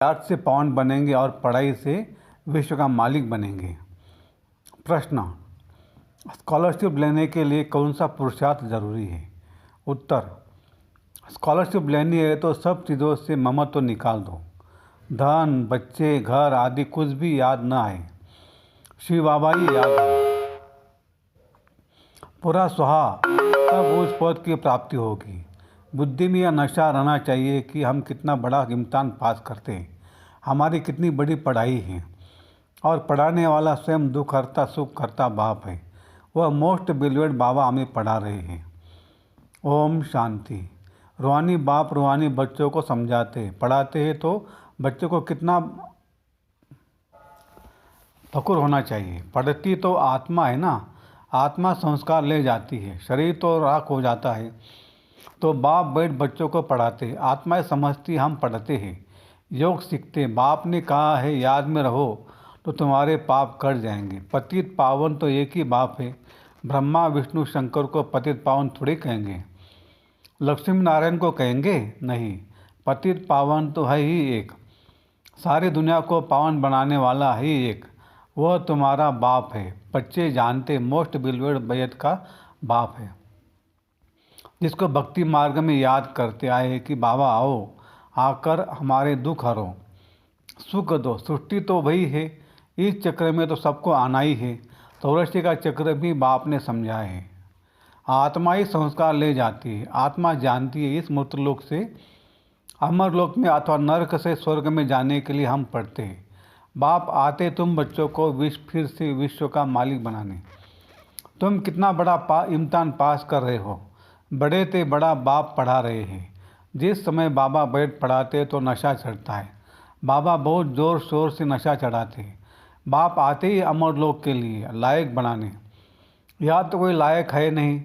याद से पावन बनेंगे और पढ़ाई से विश्व का मालिक बनेंगे। प्रश्न, स्कॉलरशिप लेने के लिए कौन सा पुरुषार्थ जरूरी है? उत्तर, स्कॉलरशिप लेनी है तो सब चीज़ों से ममत्व निकाल दो। धन, बच्चे, घर आदि कुछ भी याद न आए, शिव बाबा ही याद हो। पूरा सुहा तब उस पद की प्राप्ति होगी। बुद्धि में यह नशा रहना चाहिए कि हम कितना बड़ा इम्तिहान पास करते हैं, हमारी कितनी बड़ी पढ़ाई है। और पढ़ाने वाला स्वयं दुख हरता सुख करता बाप है। वह मोस्ट बिलीवेड बाबा हमें पढ़ा रहे हैं। ओम शांति। रूहानी बाप रूहानी बच्चों को समझाते पढ़ाते हैं तो बच्चों को कितना फक्र होना चाहिए। पढ़ती तो आत्मा है ना, आत्मा संस्कार ले जाती है, शरीर तो राख हो जाता है। तो बाप बैठ बच्चों को पढ़ाते, आत्माएं समझती, हम पढ़ते हैं, योग सीखते। बाप ने कहा है याद में रहो तो तुम्हारे पाप कट जाएंगे। पतित पावन तो एक ही बाप है। ब्रह्मा विष्णु शंकर को पतित पावन थोड़ी कहेंगे, लक्ष्मी नारायण को कहेंगे? नहीं, पतित पावन तो है ही एक। सारी दुनिया को पावन बनाने वाला ही एक, वह तुम्हारा बाप है। बच्चे जानते मोस्ट बिलीवेड बैत का बाप है, जिसको भक्ति मार्ग में याद करते आए कि बाबा आओ, आकर हमारे दुख हरो, सुख दो। सृष्टि तो वही है, इस चक्र में तो सबको आना ही है। चौरस्ती का चक्र भी बाप ने समझाया है। आत्मा ही संस्कार ले जाती है, आत्मा जानती है इस मृतलोक से अमरलोक में अथवा नरक से स्वर्ग में जाने के लिए हम पढ़ते हैं। बाप आते तुम बच्चों को फिर से विश्व का मालिक बनाने। तुम कितना बड़ा इम्तिहान पास कर रहे हो, बड़े ते बड़ा बाप पढ़ा रहे हैं। जिस समय बाबा बैठ पढ़ाते तो नशा चढ़ता है। बाबा बहुत ज़ोर शोर से नशा चढ़ाते हैं। बाप आते ही अमरलोक के लिए लायक बनाने। या तो कोई लायक है नहीं,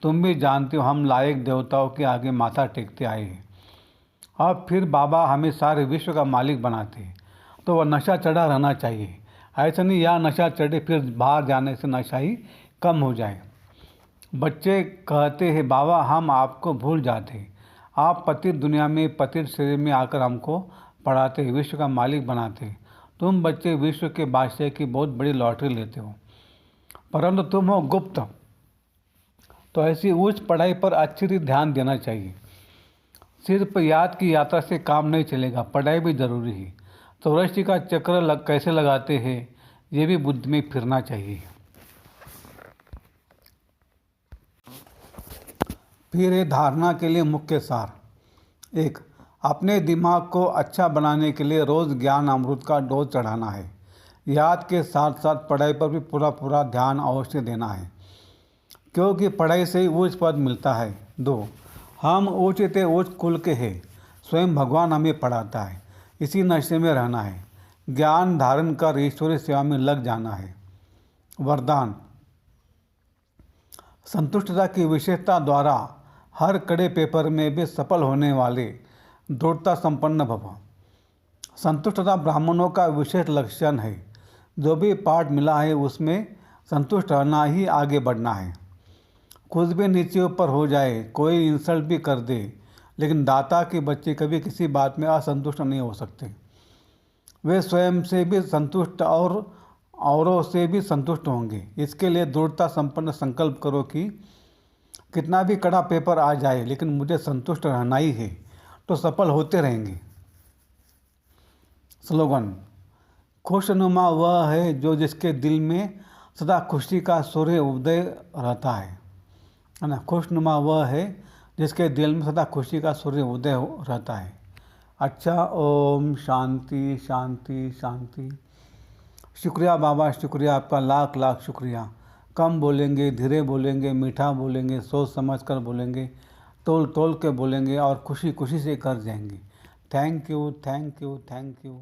तुम भी जानते हो हम लायक देवताओं के आगे माथा टेकते आए हैं। अब फिर बाबा हमें सारे विश्व का मालिक बनाते हैं, तो वह नशा चढ़ा रहना चाहिए। ऐसा नहीं या नशा चढ़े फिर बाहर जाने से नशा ही कम हो जाए। बच्चे कहते हैं बाबा हम आपको भूल जाते, आप पतित दुनिया में पतित शरीर में आकर हमको पढ़ाते, विश्व का मालिक बनाते। तुम बच्चे विश्व के बादशाह की बहुत बड़ी लॉटरी लेते हो, परंतु तुम हो गुप्त। तो ऐसी उच्च पढ़ाई पर अच्छी तरह ध्यान देना चाहिए। सिर्फ याद की यात्रा से काम नहीं चलेगा, पढ़ाई भी जरूरी है। चौरस्ती का चक्र कैसे लगाते हैं ये भी बुद्धि में फिरना चाहिए। फिर ये धारणा के लिए मुख्य सार। 1. अपने दिमाग को अच्छा बनाने के लिए रोज़ ज्ञान अमृत का डोज चढ़ाना है। याद के साथ साथ पढ़ाई पर भी पूरा ध्यान अवश्य देना है, क्योंकि पढ़ाई से ही उच्च पद मिलता है। 2. हम उच्चते उच्च कुल के हैं, स्वयं भगवान हमें पढ़ाता है, इसी नशे में रहना है। ज्ञान धारण कर ईश्वरीय सेवा में लग जाना है। वरदान, संतुष्टता की विशेषता द्वारा हर कड़े पेपर में भी सफल होने वाले दृढ़ता संपन्न भव। संतुष्टता ब्राह्मणों का विशेष लक्षण है। जो भी पाठ मिला है उसमें संतुष्ट रहना ही आगे बढ़ना है। कुछ भी नीचे ऊपर हो जाए, कोई इंसल्ट भी कर दे, लेकिन दाता के बच्चे कभी किसी बात में असंतुष्ट नहीं हो सकते। वे स्वयं से भी संतुष्ट और औरों से भी संतुष्ट होंगे। इसके लिए दृढ़ता संपन्न संकल्प करो कि कितना भी कड़ा पेपर आ जाए लेकिन मुझे संतुष्ट रहना ही है, तो सफल होते रहेंगे। स्लोगन, खुशनुमा वह है जो जिसके दिल में सदा खुशी का सूर्य उदय रहता है ना। खुशनुमा वह है जिसके दिल में सदा खुशी का सूर्य उदय रहता है। अच्छा, ओम शांति शांति शांति। शुक्रिया बाबा, शुक्रिया आपका, लाख लाख शुक्रिया। कम बोलेंगे, धीरे बोलेंगे, मीठा बोलेंगे, सोच समझ कर बोलेंगे, तोल तोल के बोलेंगे और खुशी खुशी से कर जाएंगे। Thank you thank you thank you.